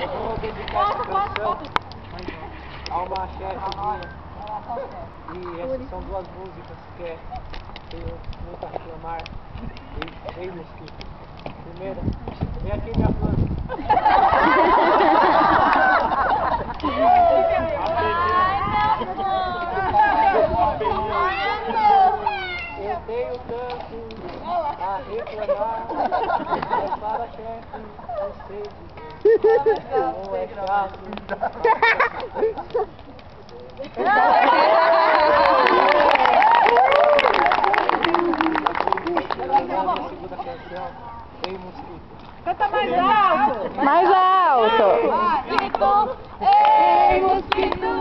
Eu vou dedicar essa canção a uma chefe e essas são duas músicas que tenho muito a reclamar. Ei, mosquito. Primeira, vem aqui minha planta. Eu tenho tanto a reclamar, mas para chefe, eu sei dizer, não é chato. A segunda canção, Ei Mosquito. Canta mais alto! Mais alto! Ei, mosquito!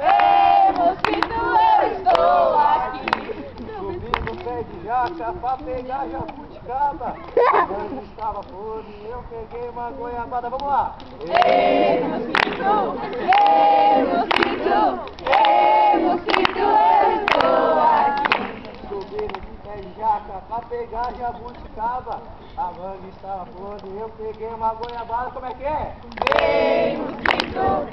Ei, mosquito, eu estou aqui! Subi no pé de jaca pra pegar jabuticaba. Quando estava fome, eu peguei uma goiabada. Vamos lá! Ei, mosquito! Ei, mosquito! Ei, mosquito, eu estou aqui! Subi no pé de jaca pra pegar jabuticaba. A manga estava podre, eu peguei uma goiabada. Como é que é? Ei, mosquito!